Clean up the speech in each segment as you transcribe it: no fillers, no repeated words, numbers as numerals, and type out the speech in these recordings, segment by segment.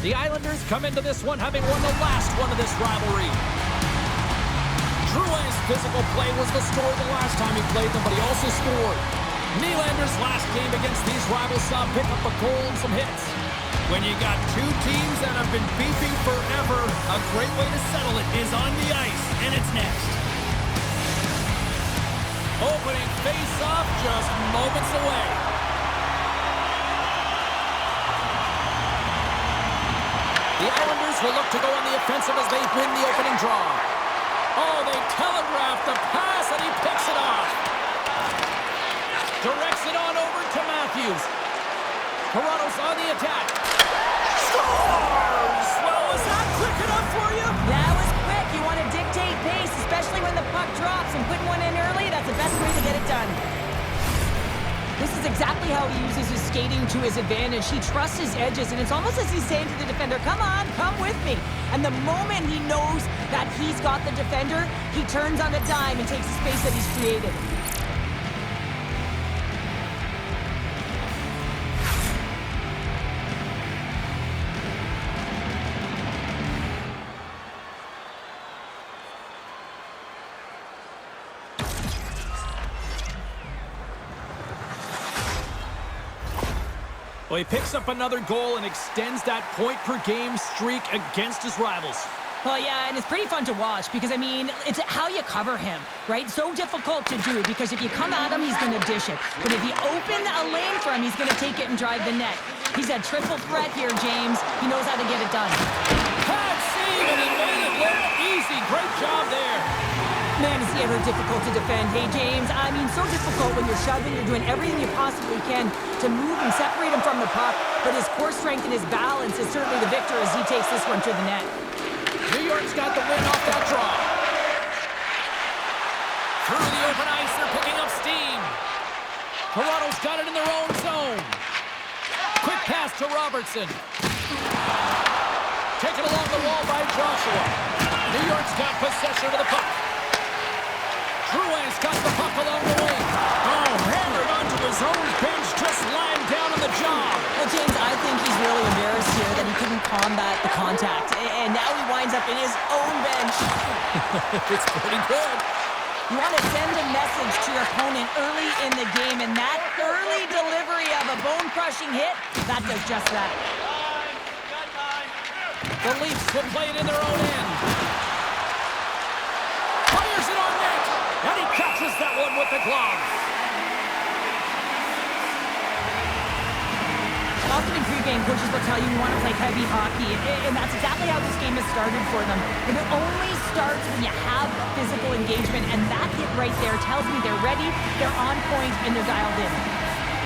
The Islanders come into this one having won the last one of this rivalry. Drouin's physical play was the story the last time he played them, but he also scored. Nylander's last game against these rivals saw him pick up a goal and some hits. When you got two teams that have been beefing forever, a great way to settle it is on the ice, and it's next. Opening face-off just moments away. The Islanders will look to go on the offensive as they win the opening draw. Oh, they telegraph the pass, and he picks it off. Directs it on over to Matthews. Toronto's on the attack. Scores! Well, was that quick enough for you? That was quick. You want to dictate pace, especially when the puck drops, and putting one in early, that's the best way to get it done. This is exactly how he uses his skating to his advantage. He trusts his edges, and it's almost as he's saying to the defender, come on, come with me. And the moment he knows that he's got the defender, he turns on a dime and takes the space that he's created. Well, he picks up another goal and extends that point-per-game streak against his rivals. Well, yeah, and it's pretty fun to watch because, I mean, it's how you cover him, right? So difficult to do because if you come at him, he's going to dish it. But if you open a lane for him, he's going to take it and drive the net. He's a triple threat here, James. He knows how to get it done. Pad save, and he made it look easy. Great job there. Man, is he ever difficult to defend. Hey, James, I mean, so difficult when you're shoving, you're doing everything you possibly can to move and separate him from the puck. But his core strength and his balance is certainly the victor as he takes this one to the net. New York's got the win off that draw. Through the open ice, they're picking up steam. Toronto's got it in their own zone. Quick pass to Robertson. Taken along the wall by Joshua. New York's got possession of the puck. Drouin's got the puck along the wing. Oh, hammered onto his own bench, just lying down on the job. Well, James, I think he's really embarrassed here that he couldn't combat the contact. And now he winds up in his own bench. It's pretty good. You want to send a message to your opponent early in the game, and that early delivery of a bone-crushing hit, that does just that. The Leafs will play it in their own end. Fires it on net, and he catches that one with the glove. Often in pregame, coaches will tell you want to play heavy hockey, and that's exactly how this game has started for them. And it only starts when you have physical engagement, and that hit right there tells me they're ready, they're on point, and they're dialed in.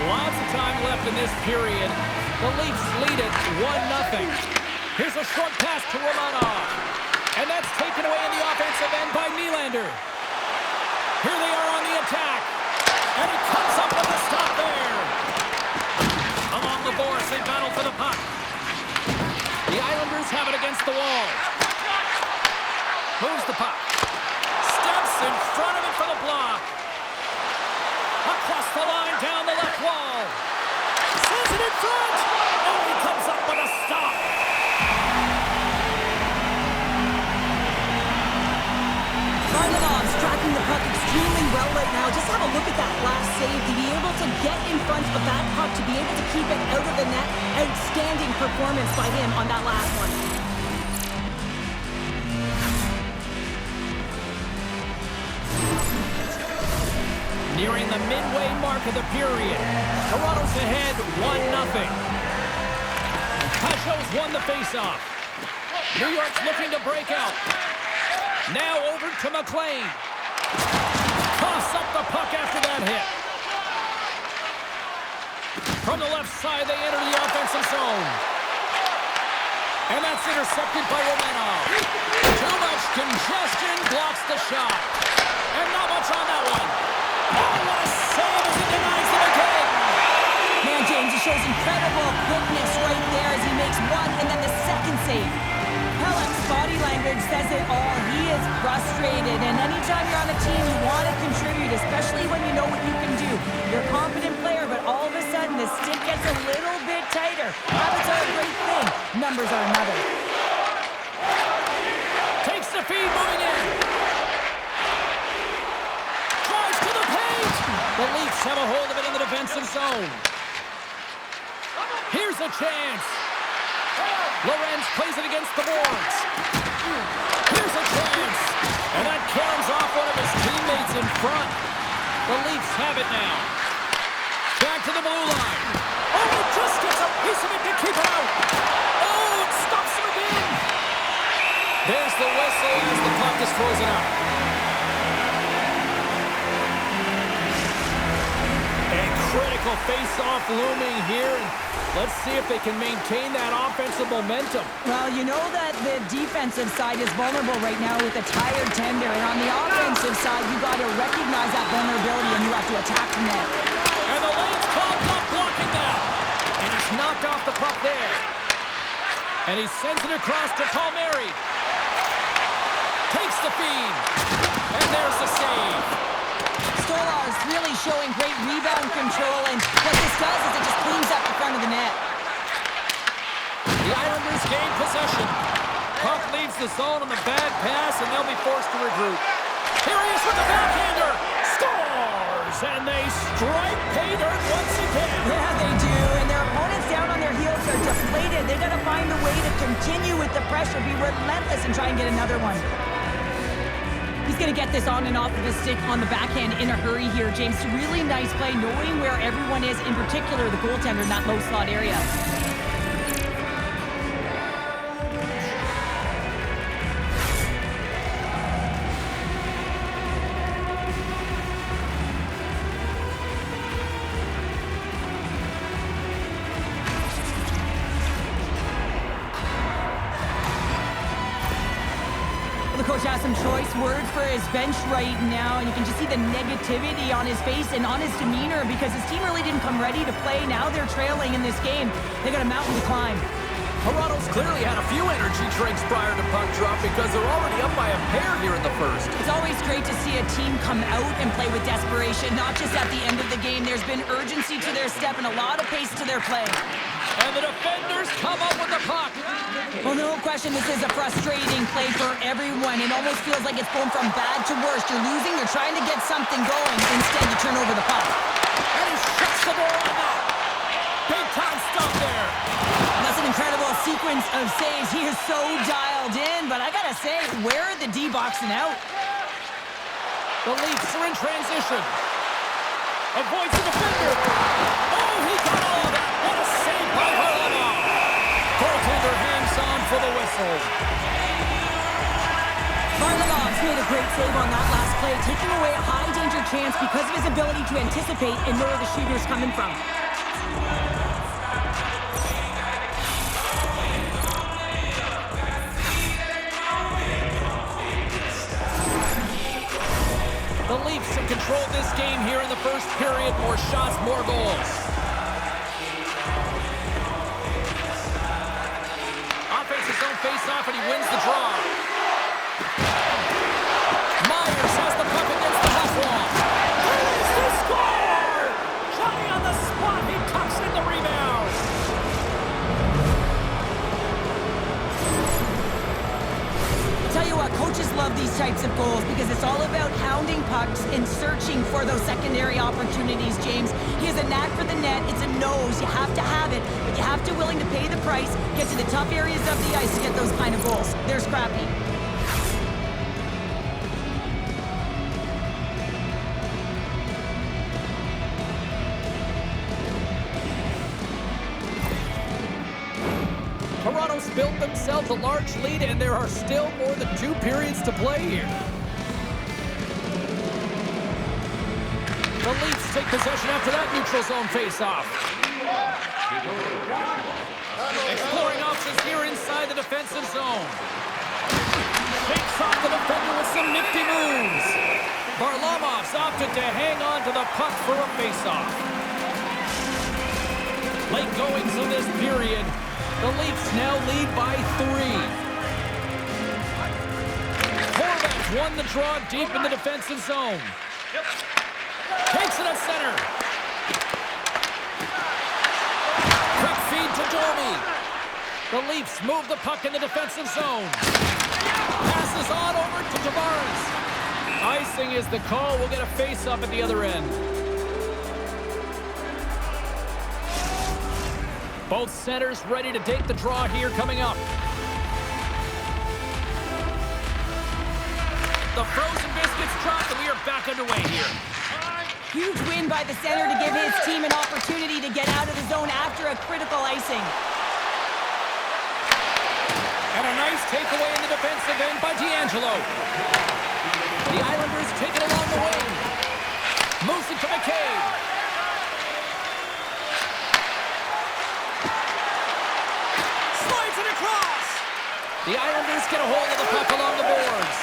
Lots of time left in this period. The Leafs lead it 1-0. Here's a short pass to Romanov, and that's taken away in the offensive end by Nylander. Here they are on the attack, and he comes up with a stop there. Along the boards, they battle for the puck. The Islanders have it against the wall. Moves the puck. Steps in front of it for the block. Across the line, down the left wall. Sends it in front. And he comes up with a stop. Varlamov's tracking the puck extremely well right now. Just have a look at that last save. To be able to get in front of that puck, to be able to keep it out of the net. Outstanding performance by him on that last one. Nearing the midway mark of the period. Toronto's ahead 1-0. Pajot's won the faceoff. New York's looking to break out. Now over to McLean. Toss up the puck after that hit. From the left side, they enter the offensive zone. And that's intercepted by Romanov. Too much congestion blocks the shot. And not much on that one. Oh, what a save as he denies them again. Man, James, he shows incredible quickness right there as he makes one and then the second save. Pellem's body language says it all. He is frustrated, and anytime you're on a team, you want to contribute, especially when you know what you can do. You're a confident player, but all of a sudden, the stick gets a little bit tighter. there. Habits are a great thing. Numbers are another. Takes the feed, moving in. Drives to the paint. The Leafs have a hold of it in the defensive zone. Here's a chance. Lorenz plays it against the boards. Here's a chance. And that carries off one of his teammates in front. The Leafs have it now. Back to the blue line. Oh, it just gets a piece of it to keep it out. Oh, it stops him again. There's the whistle as the puck is frozen out. A critical face-off looming here. And let's see if they can maintain that offensive momentum. Well, you know that the defensive side is vulnerable right now with a tired tender. And on the offensive side, you got to recognize that vulnerability and you have to attack the net. And the lane's called not blocking that. And he's knocked off the puck there. And he sends it across to Palmieri. Takes the feed. And there's the save. Stolar is really showing great rebound control, and what this does is it just cleans up the front of the net. The Islanders gain possession. Puck leaves the zone on the bad pass, and they'll be forced to regroup. Here he is with the backhander. Scores! And they strike pay dirt once again. Yeah, they do, and their opponents down on their heels are deflated. They've got to find a way to continue with the pressure, be relentless, and try and get another one. He's going to get this on and off of his stick on the backhand in a hurry here, James. Really nice play, knowing where everyone is, in particular the goaltender in that low slot area. The coach has some choice words for his bench right now, and you can just see the negativity on his face and on his demeanor because his team really didn't come ready to play. Now they're trailing in this game. They got a mountain to climb. Toronto's clearly had a few energy drinks prior to puck drop because they're already up by a pair here in the first. It's always great to see a team come out and play with desperation, not just at the end of the game. There's been urgency to their step and a lot of pace to their play. And the defenders come up with the puck. Well, no question, this is a frustrating play for everyone. It almost feels like it's going from bad to worse. You're losing, you're trying to get something going. Instead, you turn over the puck. And he shuts the door on that. Big time stuff there. That's an incredible sequence of saves. He is so dialed in, but I gotta say, where are the D-boxing out? The Leafs are in transition. Avoids the defender. Oh, he got all of that. What a save by Varlamov. Goaltender hangs on for the whistle. Varlamov's made a great save on that last play, taking away a high-danger chance because of his ability to anticipate and know where the shooter's coming from. The Leafs have controlled this game here in the first period. More shots, more goals. Offensive zone face-off, and he wins the draw. Myers has the puck against the half wall. Here's the score! Johnny on the spot. He tucks in the rebound. Tell you what, coaches love these types of goals because it's all about hounding pucks and searching for those secondary opportunities, James. He has a knack for the net. It's a nose. You have to have it, but you have to be willing to pay the price, get to the tough areas of the ice to get those kind of goals. They're scrappy. Toronto's built themselves a large lead, and there are still more than 2 periods to play here. The Leafs take possession after that neutral zone face-off. Exploring options here inside the defensive zone. Shakes off the defender with some nifty moves. Varlamov's opted to hang on to the puck for a face-off. Late goings of this period. The Leafs now lead by 3. Horvat's won the draw deep in the defensive zone. Takes it at center. Quick feed to Domi. The Leafs move the puck in the defensive zone. Passes on over to Tavares. Icing is the call. We'll get a face-up at the other end. Both centers ready to take the draw here coming up. The frozen biscuits dropped, and we are back underway here. Huge win by the center to give his team an opportunity to get out of the zone after a critical icing. And a nice takeaway in the defensive end by D'Angelo. The Islanders take it along the wing. Moves it to McCabe. Slides it across. The Islanders get a hold of the puck along the boards.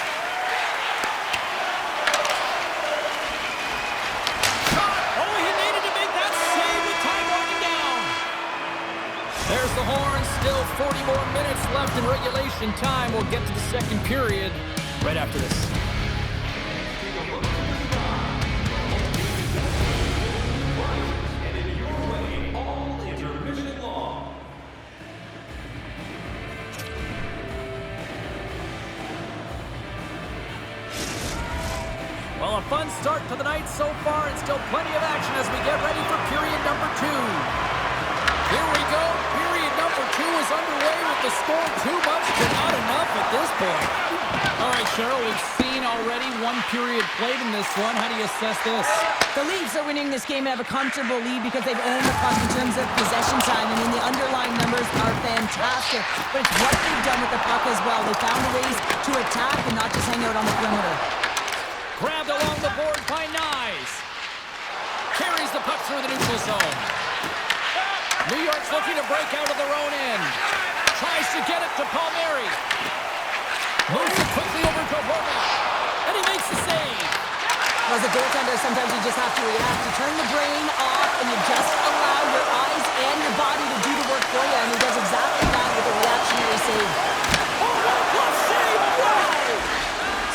Oh, he needed to make that save with time running down. There's the horn. Still 40 more minutes left in regulation time. We'll get to the second period right after this. Well, a fun start to the night so far, and still plenty of action as we get ready for period number 2. Here we go. Period number 2 is underway with the score too much to not enough at this point. All right, Cheryl, we've seen already one period played in this one. How do you assess this? The Leafs are winning this game and have a comfortable lead because they've owned the puck in terms of possession time. I mean, the underlying numbers are fantastic, but it's what they've done with the puck as well. They found ways to attack and not just hang out on the perimeter. Grabbed along the board by Nyes. Carries the puck through the neutral zone. New York's looking to break out of their own end. Tries to get it to Palmieri. Moves it quickly over to Horvath. And he makes the save. As a goaltender, sometimes you just have to react. You turn the brain off and you just allow your eyes and your body to do the work for you. And he does exactly that with a reactionary save. Oh, what a glove save! Wow!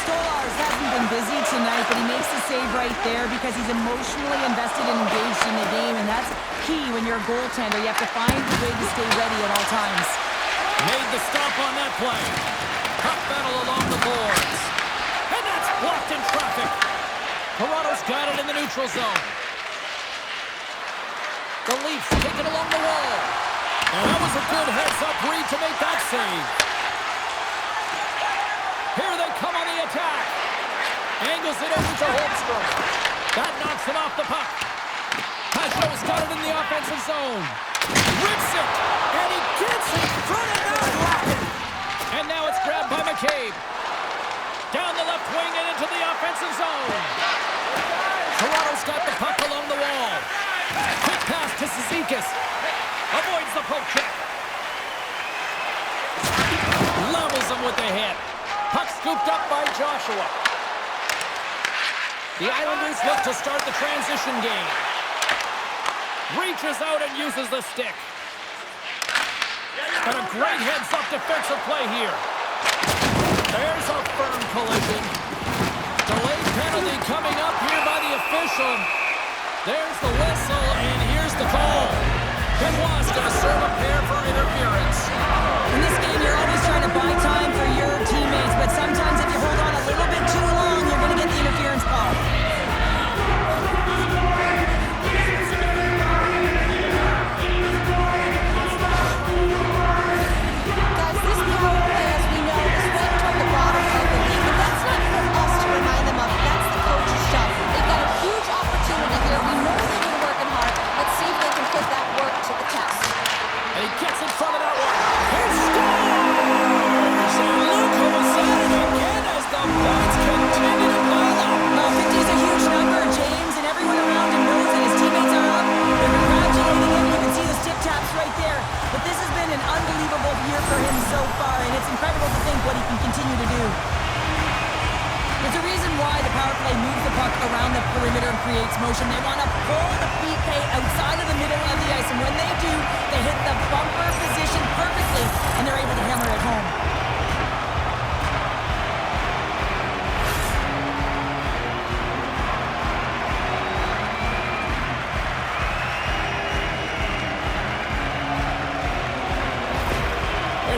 Stolarz hasn't been busy tonight, but he makes the save right there because he's emotionally invested and engaged in the game, and that's key when you're a goaltender. You have to find a way to stay ready at all times. Made the stop on that play. Puck battle along the boards. And that's blocked in traffic. Toronto's got it in the neutral zone. The Leafs take it along the wall. And that was a good heads-up read to make that save. Here they come on the attack. Angles it over to Holmstrom. That knocks it off the puck. Pageau's got it in the offensive zone. Rips it. And he gets it in front of that rocket. And now it's grabbed by McCabe. Down the left wing and into the offensive zone. Toronto's got the puck along the wall. Quick pass to Cizikas. Avoids the poke check. Levels him with the hit. Puck scooped up by Joshua. The Islanders look to start the transition game. Reaches out and uses the stick. And a great heads-up defensive play here. There's a firm collision. Delayed penalty coming up here by the official. There's the whistle, and here's the call. Benoit's going to serve a pair for interference. In this game, you're always trying to buy time for your teammates, but sometimes if you hold on a little bit too long, you're going to get the interference call. Guys, this power play, as we know, is right toward the bottom of the league, but that's not for us to remind them of. That's the coach's job. They've got a huge opportunity here. We know they've been working hard. Let's see if they can put that work to the test. And he gets in front of that one. He scores! And look who's at it again as the points continue to pile up. Well, 50 is a huge number, James, and everyone around him knows that his teammates are up. They're congratulating him. You can see the stick taps right there. But this has been an unbelievable year for him so far, and it's incredible to think what he can continue to do. There's a reason why the power play moves the puck around the perimeter and creates motion. They want to pull the PK outside of the middle of the ice, and when they do, they hit the bumper position perfectly, and they're able to hammer it home.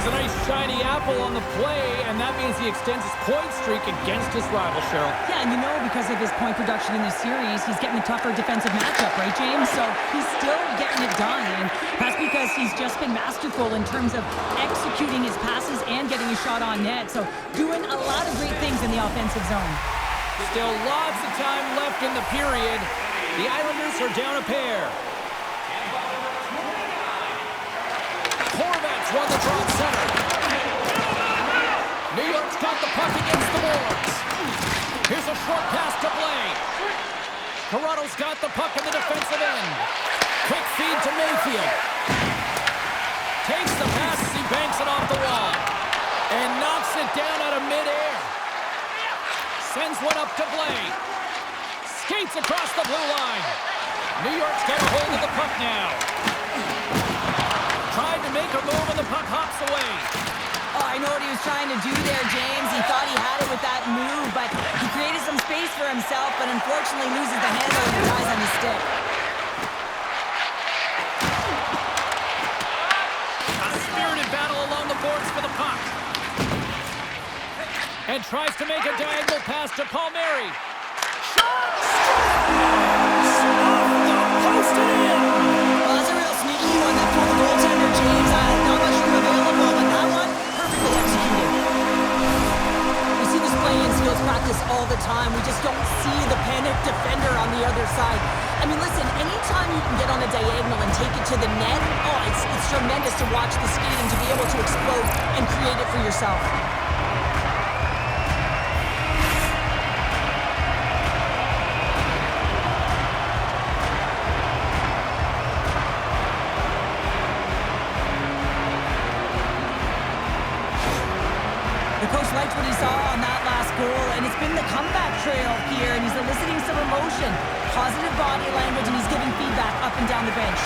Has a nice shiny apple on the play, and that means he extends his point streak against his rival, Cheryl. Yeah, and you know, because of his point production in this series, he's getting a tougher defensive matchup, right, James? So he's still getting it done, and that's because he's just been masterful in terms of executing his passes and getting a shot on net. So doing a lot of great things in the offensive zone. Still lots of time left in the period. The Islanders are down a pair. Horvat's won the draw at center. New York's got the puck against the boards. Here's a short pass to Blake. Toronto's got the puck in the defensive end. Quick feed to Mayfield. Takes the pass as he banks it off the wall. And knocks it down out of midair. Sends one up to Blake. Skates across the blue line. New York's got a hold of the puck now. Tried to make a move and the puck hops away. Oh, I know what he was trying to do there, James. He thought he had it with that move, but he created some space for himself, but unfortunately loses the handle and dies on his stick. A spirited battle along the boards for the puck. And tries to make a diagonal pass to Palmieri. Shot! Off the post and in! Well, that's a real sneaky one that pulled the goaltender, James. Not much room available, but that one, perfectly executed. We see this play in skills practice all the time. We just don't see the panic defender on the other side. I mean, listen, anytime you can get on a diagonal and take it to the net, it's tremendous to watch the skating to be able to explode and create it for yourself. Liked what he saw on that last goal, and it's been the comeback trail here, and he's eliciting some emotion, positive body language, and he's giving feedback up and down the bench.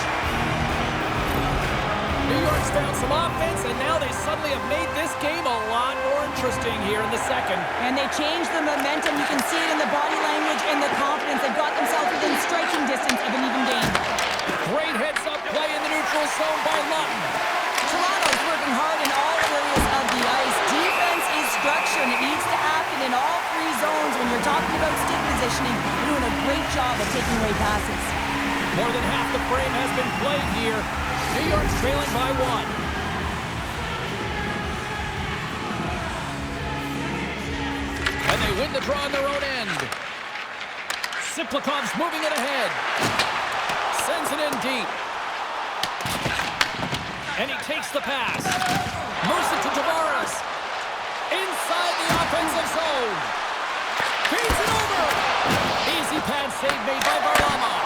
New York's found some offense, and now they suddenly have made this game a lot more interesting here in the second. And they changed the momentum. You can see it in the body language and the confidence. They've got themselves within striking distance of an even game. Great heads-up play in the neutral zone by Lutton. Toronto's working hard in all areas of the ice. Defense is structure, and it needs to happen in all three zones. When you're talking about stick positioning, you're doing a great job of taking away passes. More than half the frame has been played here. New York's trailing by one. And they win the draw on their own end. Siplikov's moving it ahead. Sends it in deep. And he takes the pass. Moves it to Tavares. Inside the offensive zone. Feeds it over. Easy pad save made by Varlamov.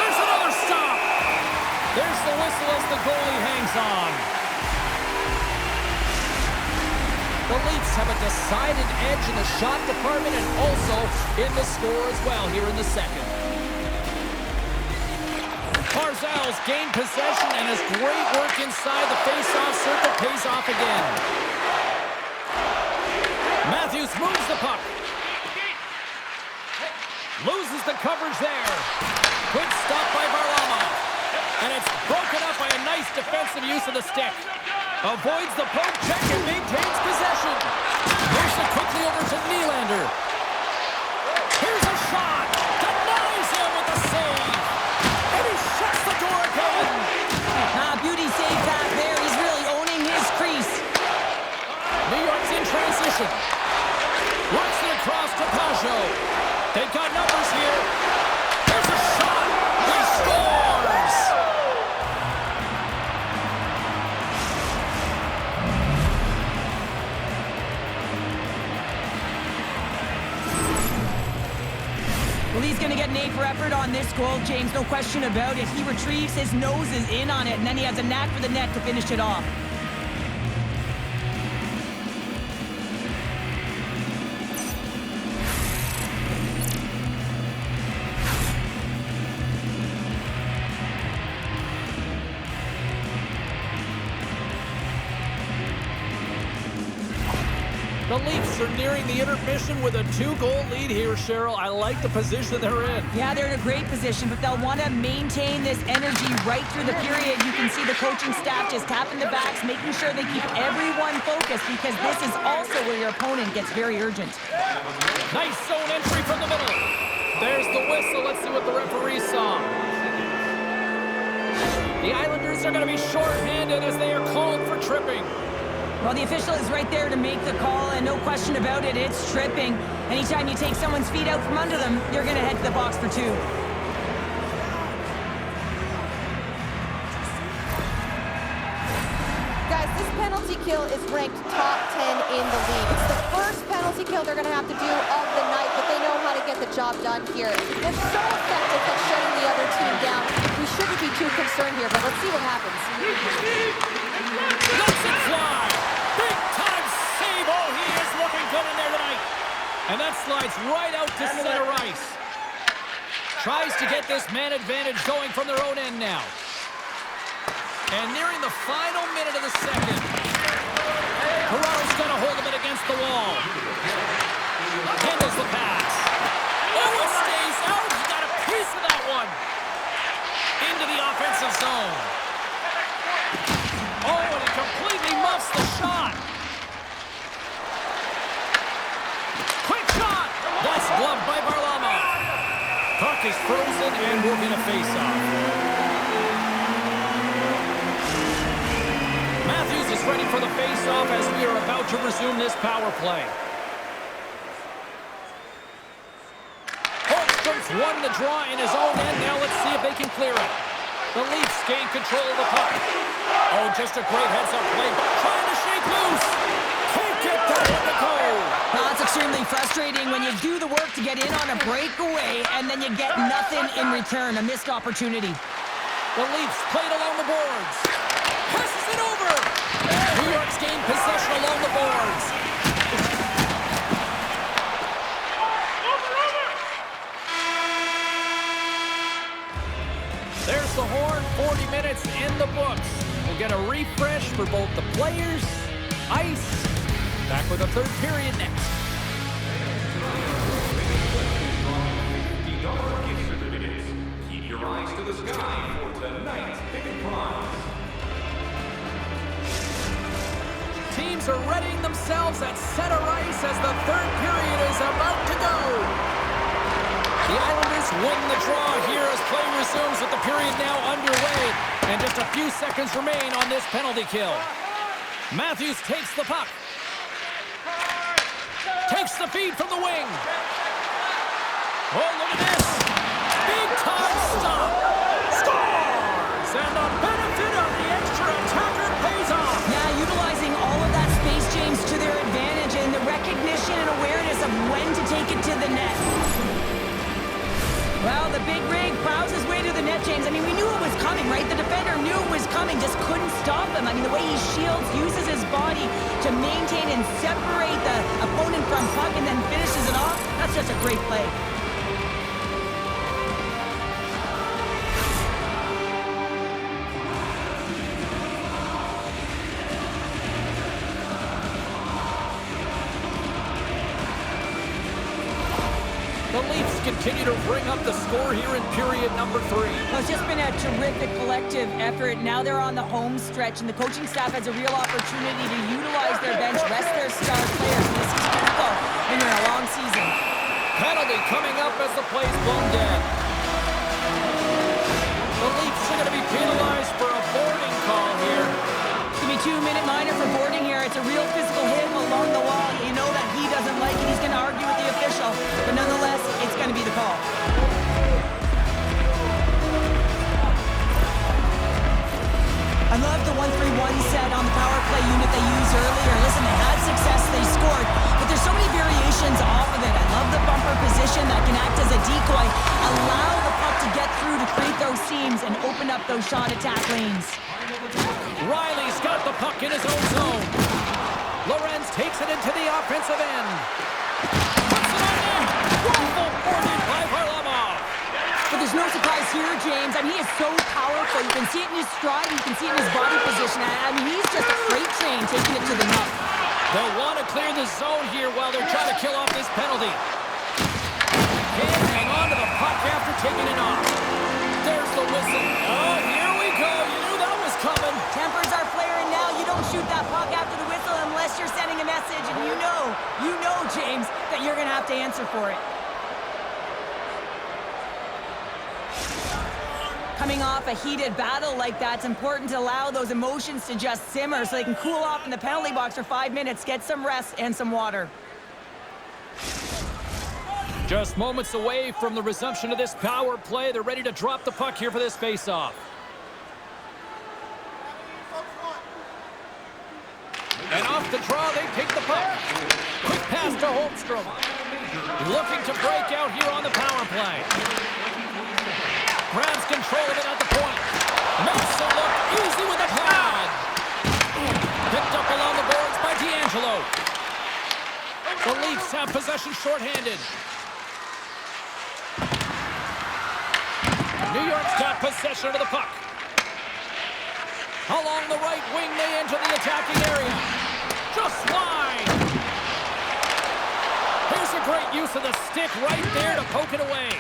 There's another stop. There's the whistle as the goalie hangs on. The Leafs have a decided edge in the shot department and also in the score as well here in the second. Barzal's gained possession, and his great work inside the face-off circle pays off again. Matthews moves the puck. Loses the coverage there. Good stop by Varlamov. And it's broken up by a nice defensive use of the stick. Avoids the poke check and maintains possession. Moves it quickly over to Nylander. Here's a shot. Denies him with the save. And he shuts the door again. Beauty save back there. He's really owning his crease. New York's in transition. Works it across to Pajot. They've got numbers here. There's a shot. He scores. Well, he's going to get an A for effort on this goal, James. No question about it. He retrieves, his nose is in on it, and then he has a knack for the net to finish it off. The Leafs are nearing the intermission with a 2-goal lead here, Cheryl. I like the position they're in. Yeah, they're in a great position, but they'll want to maintain this energy right through the period. You can see the coaching staff just tapping the backs, making sure they keep everyone focused, because this is also where your opponent gets very urgent. Nice zone entry from the middle. There's the whistle. Let's see what the referee saw. The Islanders are going to be shorthanded as they are called for tripping. Well, the official is right there to make the call, and no question about it, it's tripping. Anytime you take someone's feet out from under them, you're going to head to the box for 2. Guys, this penalty kill is ranked top 10 in the league. It's the first penalty kill they're going to have to do of the night, but they know how to get the job done here. It's so effective at shutting the other team down. We shouldn't be too concerned here, but let's see what happens. Lets it fly. Big time save. Oh, he is looking good in there tonight. And that slides right out to center ice. Tries to get this man advantage going from their own end now. And nearing the final minute of the second. Toronto's going to hold him against the wall. Handles the pass. Oh, it stays out. He got a piece of that one. Into the offensive zone. Oh, and he completely muffs the shot. Quick shot. That's gloved by Varlamov. Puck is frozen and we're going to face off. Matthews is ready for the face-off as we are about to resume this power play. Holmstrom's won the draw in his own end. Now let's see if they can clear it. The Leafs gain control of the puck. Oh, just a great heads-up play. Trying to shake loose. Can't get that one to go. Well, it's extremely frustrating when you do the work to get in on a breakaway and then you get nothing in return, a missed opportunity. The Leafs played along the boards. Passes it over. New York's gained possession along the boards. There's the horn. 40 minutes in the books. We'll get a refresh for both the players, ice. Back with a third period next. Keep your eyes to the sky for tonight's big prize. Teams are readying themselves at center ice as the third period is about to go. The Islanders win the draw here as play resumes with the period now underway. And just a few seconds remain on this penalty kill. Matthews takes the puck. Takes the feed from the wing. Oh, look at this. Big time stop. Scores! And the benefit of the extra attacker pays off. Yeah, utilizing all of that space, James, to their advantage and the recognition and awareness of when to take it to the net. Well, the big rig plows his way to the net, James. I mean, we knew it was coming, right? The defender knew it was coming, just couldn't stop him. I mean, the way he shields, uses his body to maintain and separate the opponent from puck and then finishes it off, that's just a great play. The Leafs continue to bring up the score here in period number 3. Well, it's just been a terrific collective effort. Now they're on the home stretch, and the coaching staff has a real opportunity to utilize their bench, rest their star players. And this is critical when you're in a long season. Penalty coming up as the play's blown dead. The Leafs are going to be penalized for a boarding call here. It's going to be 2-minute minor for boarding here. It's a real physical hit along the wall. You know that he doesn't like it. He's going to argue with the official. But nonetheless, it's going to be the call. I love the 1-3-1 set on the power play unit they used earlier. Listen, they had success, they scored, but there's so many variations off of it. I love the bumper position that can act as a decoy, allow the puck to get through to create those seams and open up those shot attack lanes. Riley's got the puck in his own zone. Lorenz takes it into the offensive end. Puts it on in. Wonderful boarded by Varlamov. But there's no surprise here, James. I mean, he is so powerful. You can see it in his stride, you can see it in his body position. I mean, he's just a freight train taking it to the net. They'll want to clear the zone here while they're trying to kill off this penalty. Can't hang on to the puck after taking it off. There's the whistle. Oh, here we go. You knew that was coming. Tempers are flaring now. You don't shoot that puck after the whistle unless you're sending a message, and you know, James, that you're going to have to answer for it. Coming off a heated battle like that, it's important to allow those emotions to just simmer so they can cool off in the penalty box for 5 minutes, get some rest and some water. Just moments away from the resumption of this power play. They're ready to drop the puck here for this face-off. And off the draw, they take the puck. Quick pass to Holmstrom. Looking to break out here on the power play. Grabs control of it at the point. Makes it look easy with a pad. Picked up along the boards by D'Angelo. The Leafs have possession shorthanded. New York's got possession of the puck. Along the right wing, they enter the attacking area. Just wide. Here's a great use of the stick right there to poke it away.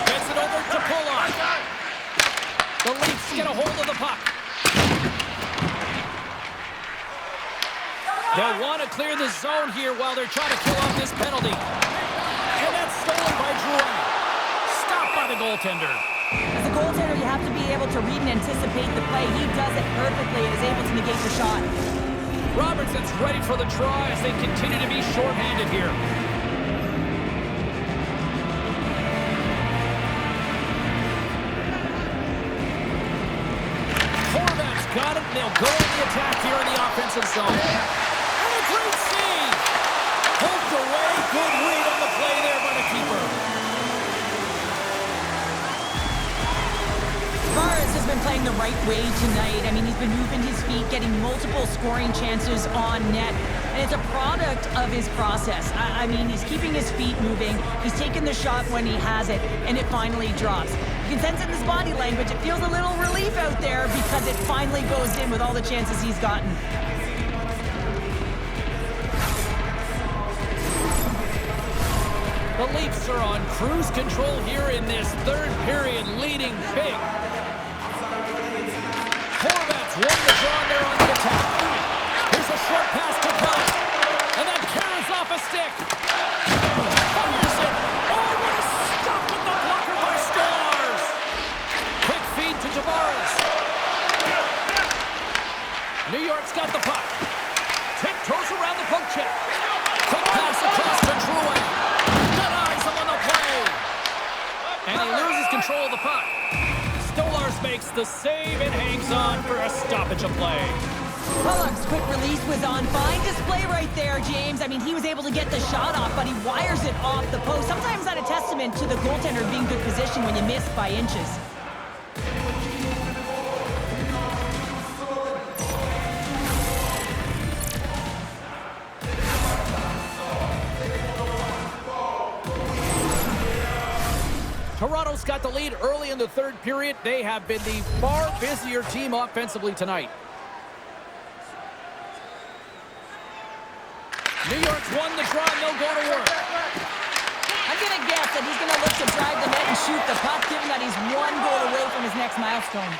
Gets it over to Pulock. The Leafs get a hold of the puck. They'll want to clear the zone here while they're trying to kill off this penalty. And that's stolen by Drouin. Stopped by the goaltender. As a goaltender, you have to be able to read and anticipate the play. He does it perfectly and is able to negate the shot. Robertson's ready for the try as they continue to be shorthanded here. Horvat's got it. They'll go on the attack here in the offensive zone. And a great save. Poked away. Good read on the play there by the keeper. Tavares has been playing the right way tonight. I mean, he's been moving his feet, getting multiple scoring chances on net. And it's a product of his process. I mean, he's keeping his feet moving. He's taking the shot when he has it, and it finally drops. You can sense it in his body language. It feels a little relief out there because it finally goes in with all the chances he's gotten. The Leafs are on cruise control here in this third period, leading big. Horvat's won the draw there on the attack. Here's a short pass to Puck. And then carries off a stick. Fires it. Oh, what a stop with the blocker by Stars. Quick feed to Tavares. New York's got the puck. Tiptoes around the poke check. Quick pass across to Drouin. Denies him on the play. And he loses control of the puck. Stolars makes the save and hangs on for a stoppage of play. Pulock's quick release was on fine display right there, James. I mean, he was able to get the shot off, but he wires it off the post. Sometimes that's a testament to the goaltender being good position when you miss by inches. Toronto's got the lead early in the third period. They have been the far busier team offensively tonight. New York's won the draw, and they'll go to work. I'm going to guess that he's going to look to drive the net and shoot the puck, given that he's one goal away from his next milestone.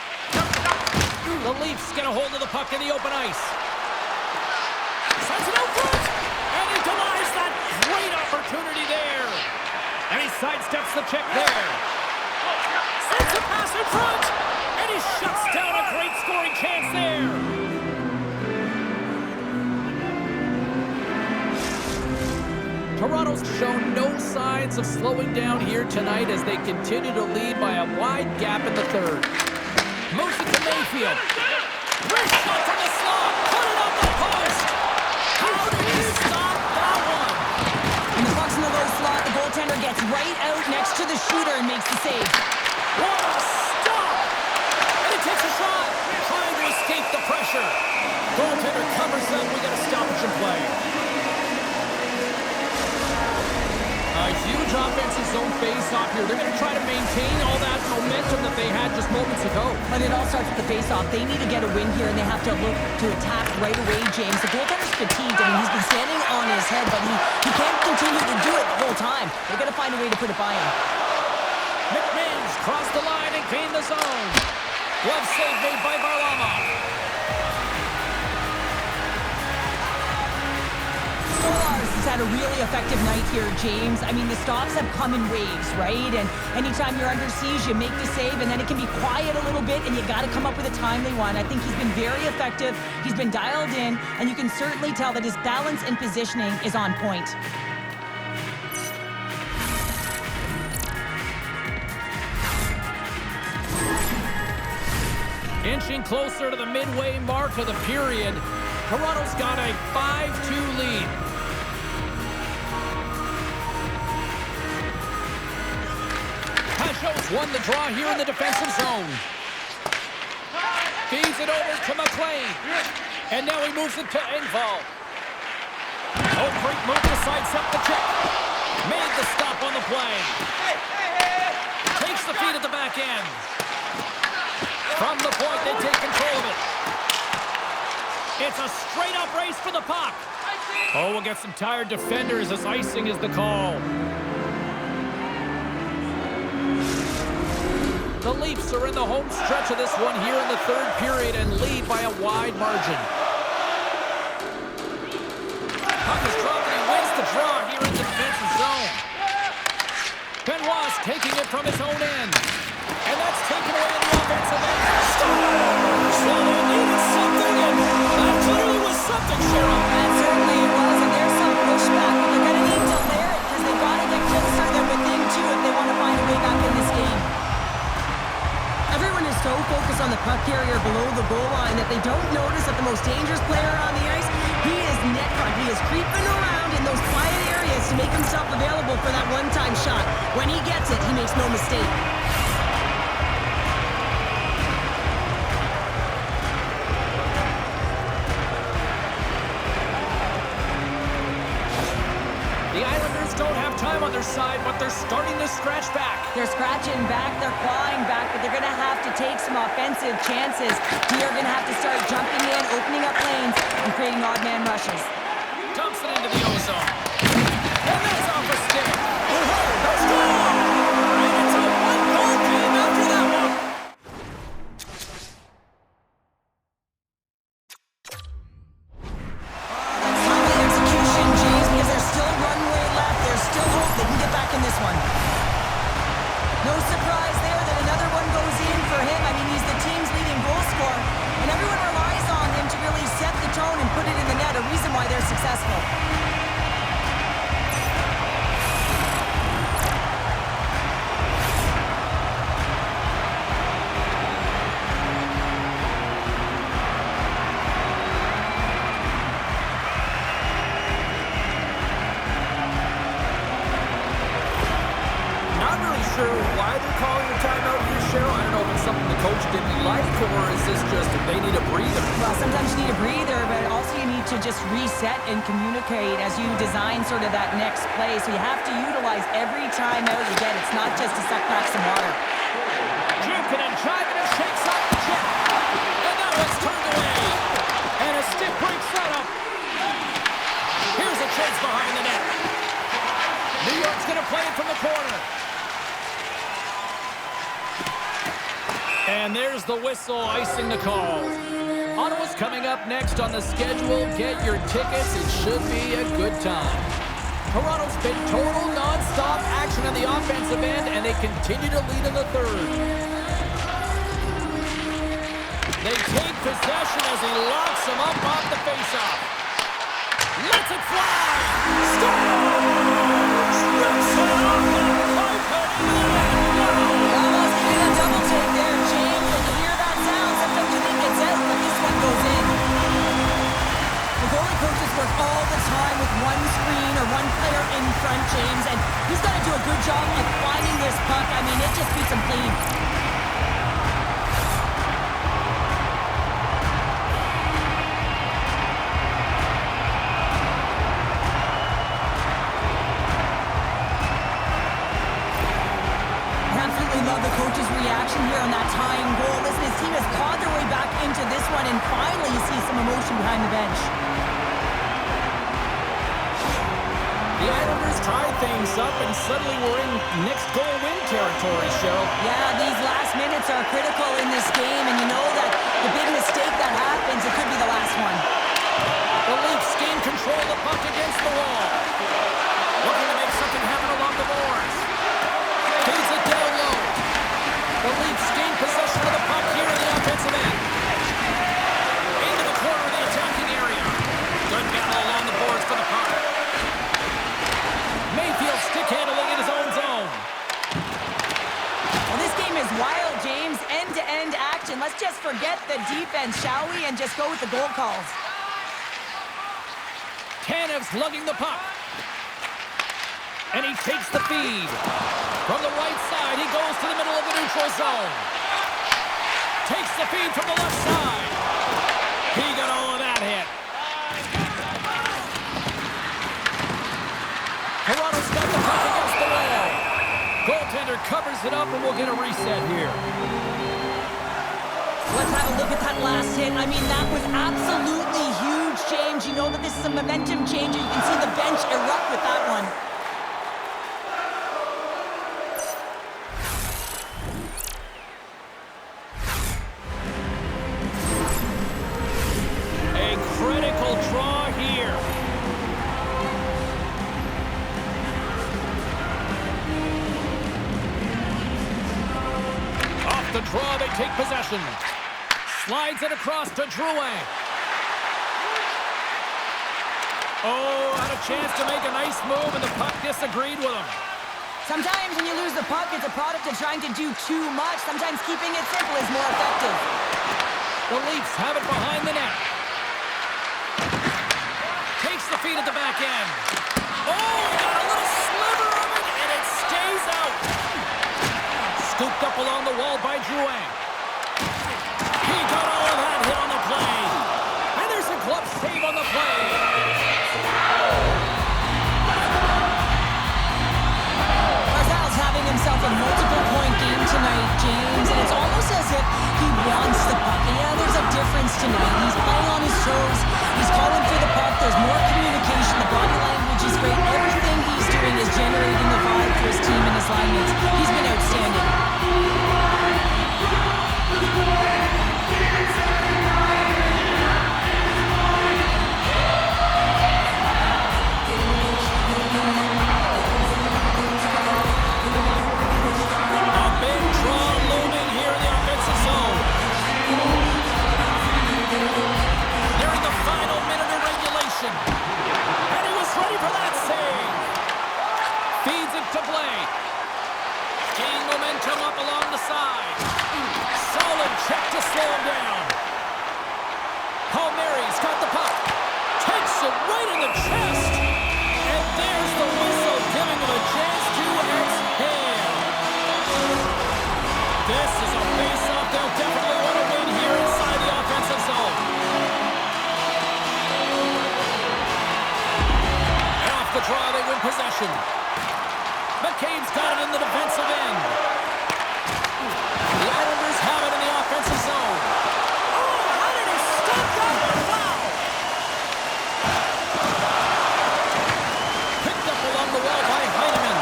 The Leafs get a hold of the puck in the open ice. Sends it out front, and he denies that great opportunity there. And he sidesteps the check there. Sends a pass in front, and he shuts down a great scoring chance there. Toronto's shown no signs of slowing down here tonight as they continue to lead by a wide gap in the third. Moves it to Mayfield. Great shot from the slot. Put it on the post. How did he stop that one? When the puck's in the low slot, the goaltender gets right out next to the shooter and makes the save. What a stop! And he takes a shot, trying to escape the pressure. Goaltender covers up. We got a stoppage in play. A huge offensive zone face-off here. They're going to try to maintain all that momentum that they had just moments ago. But it all starts with the face-off. They need to get a win here, and they have to look to attack right away, James. The goaltender's fatigued. I mean, he's been standing on his head, but he can't continue to do it the whole time. They're going to find a way to put it by him. McMahon's crossed the line and gained the zone. Glove save made by Varlamov. Has had a really effective night here, James. I mean, the stops have come in waves, right? And anytime you're under siege, you make the save, and then it can be quiet a little bit, and you got to come up with a timely one. I think he's been very effective. He's been dialed in, and you can certainly tell that his balance and positioning is on point. Inching closer to the midway mark of the period, Toronto's got a 5-2 lead. Pajot's won the draw here in the defensive zone. Feeds it over to McLean. And now he moves it to Engvall. Oh, great move to sidestep the check. Made the stop on the play. Takes the feed at the back end. From the point, they take control of it. It's a straight-up race for the puck. Oh, we'll get some tired defenders as icing is the call. The Leafs are in the home stretch of this one here in the third period and lead by a wide margin. Puck is dropped and he wins the draw here in the defensive zone. Benoit's taking it from his own end. And that's taken away in the offensive end. Scores! So they needed something, and that clearly was something, Cheryl. That certainly it was, and there's some pushback. But they're going to need to layer it because they've got to get closer than within two if they want to find a way back in this game. Everyone is so focused on the puck carrier below the goal line that they don't notice that the most dangerous player on the ice, he is net front. He is creeping around in those quiet areas to make himself available for that one-time shot. When he gets it, he makes no mistake. The Islanders don't have time on their side, but they're starting to scratch back. They're scratching back, they're clawing back, but they're going to have to take some offensive chances. They're going to have to start jumping in, opening up lanes, and creating odd man rushes. Dumps it into the ozone. And that's off a stick. Let's go! And it's a one-goal game after that one. No surprise there that another one goes in for him. I mean, he's the team's leading goal scorer, and everyone relies on him to really set the tone and put it in the net, a reason why they're successful. Sure why they're calling a timeout here, Cheryl. I don't know if it's something the coach didn't like, or is this just they need a breather? Well, sometimes you need a breather, but also you need to just reset and communicate as you design sort of that next play. So you have to utilize every timeout you get. It's not just to suck back some water. Jukin and driving and shakes up the check. And that one's turned away. And a stick break setup. Here's a chase behind the net. New York's going to play it from the corner. And there's the whistle, icing the call. Ottawa's coming up next on the schedule. Get your tickets. It should be a good time. Toronto's been total non-stop action on the offensive end, and they continue to lead in the third. They take possession as he locks him up off the faceoff. Lets it fly. Scores! Rips it off the pipe and Almost getting a double take there, James. When you hear that sound, sometimes you think it's out, but this one goes in. The goalie coaches work all the time with one screen or one player in front, James, and he's got to do a good job of finding this puck. I mean, it just beats him clean. things up, and suddenly we're in next goal win territory, Cheryl. Yeah, these last minutes are critical in this game, and you know that the big mistake that happens, it could be the last one. The Leafs gain control of the puck against the wall. Looking to make something happen along the boards. Feeds it down low. The Leafs gain possession of the puck here in the offensive end. Into the corner of the attacking area. Good battle along the boards for the puck. Mayfield stick handling in his own zone. Well, this game is wild, James. End-to-end action. Let's just forget the defense, shall we? And just go with the goal calls. Tanev's lugging the puck. And he takes the feed. From the right side, he goes to the middle of the neutral zone. Takes the feed from the left side. He got all of that hit. Toronto's got the puck against the wall. Goaltender covers it up, and we'll get a reset here. Let's have a look at that last hit. I mean, that was absolutely huge, James. You know that this is a momentum changer. You can see the bench erupt with that one. A critical draw here. Off the draw, they take possession. Slides it across to Drouin. Oh, had a chance to make a nice move, and the puck disagreed with him. Sometimes when you lose the puck, it's a product of trying to do too much. Sometimes keeping it simple is more effective. The Leafs have it behind the net. Takes the feed at the back end. Oh, got a little sliver of it, and it stays out. Scooped up along the wall by Drouin. He got all of that hit on the play. And there's a glove save on the play. Barzal's having himself a multiple-point game tonight, James, and it's almost as if he wants the puck. And yeah, there's a difference tonight. He's playing on his toes. He's calling for the puck. There's more communication. The body language is great. Everything he's doing is generating the vibe for his team and his line mates. He's been outstanding. A big draw looming here in the offensive zone. Nearing the final minute of regulation. And he was ready for that save. Feeds it to Blake. Gain momentum up along the side. Solid check to slow him down. Palmieri's got the puck. Takes it right in the chest. And there's the whistle, giving him a chance to exhale. This is a face-off. They'll definitely want to win here inside the offensive zone. And off the draw, they win possession. McCabe's got it in the defensive end. The Islanders have it in the offensive zone. Oh, how did he stop that? Wow! Picked up along the wall by Heineman.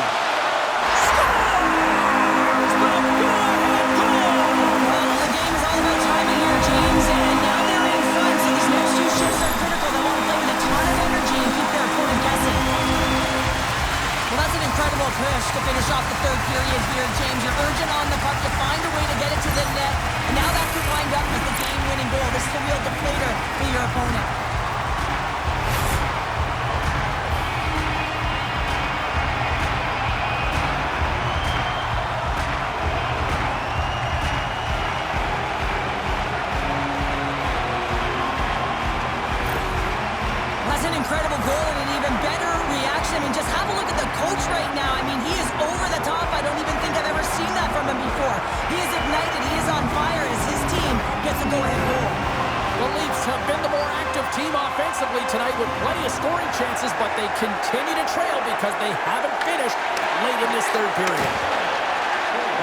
Well, the game is all about timing here, James, and now they're in front, so these next two shifts are critical. They want to play with a ton of energy and keep their opponent guessing. Well, that's an incredible push to finish off the third period here, James. You're urgent on the puck to find a way to get it to the net, and now that could wind up with the game-winning goal. This is a real deflator for your opponent. That's an incredible goal and an even better reaction. I mean, just have a look at the coach right now. I mean, he is over the top. I don't even think I've ever seen that from him before. He is ignited. He is on fire as his team gets a go-ahead goal. The Leafs have been the more active team offensively tonight with plenty of scoring chances, but they continue to trail because they haven't finished late in this third period.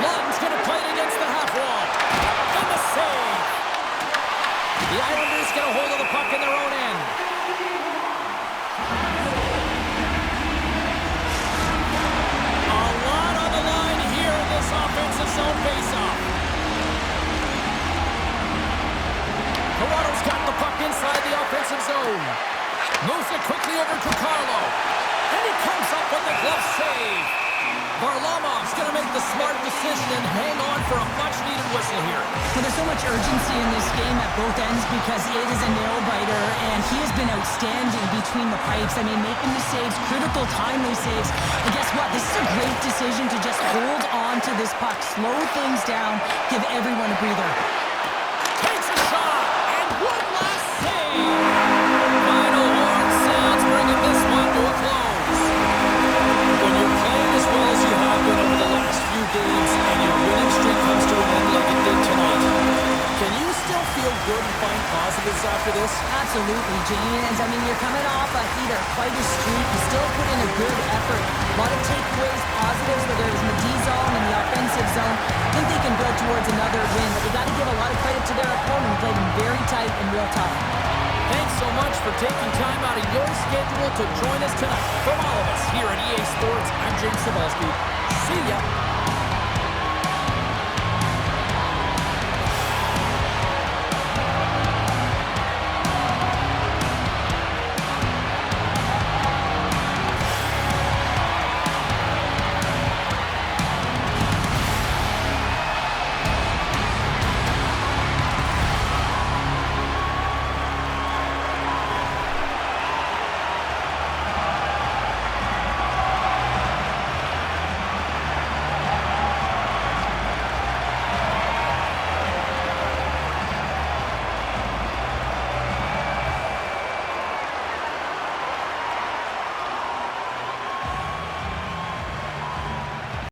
Lund's going to play it against the half wall. And the save. The Islanders get a hold of the puck in their own end. Moves it quickly over to Carlo. And he comes up with the glove save. Varlamov's going to make the smart decision and hang on for a much-needed whistle here. Well, there's so much urgency in this game at both ends because it is a nail-biter, and he has been outstanding between the pipes. I mean, making the saves, critical, timely saves. And guess what? This is a great decision to just hold on to this puck, slow things down, give everyone a breather. Takes a shot, and one last save. Final horn sounds, bringing this one to a close. When you're playing as well as you have been over the last few games and your winning streak comes to an end like it did tonight, can you still feel good and find positives after this? Absolutely, James. I mean, you're coming off a heater, quite a streak. You still put in a good effort. A lot of takeaways, positives, whether it was in the D zone and the offensive zone. I think they can build towards another win, but they got to give a lot of credit to their opponent. Played them very tight and real tough. Thanks so much for taking time out of your schedule to join us tonight. From all of us here at EA Sports, I'm James Cebulski. See ya.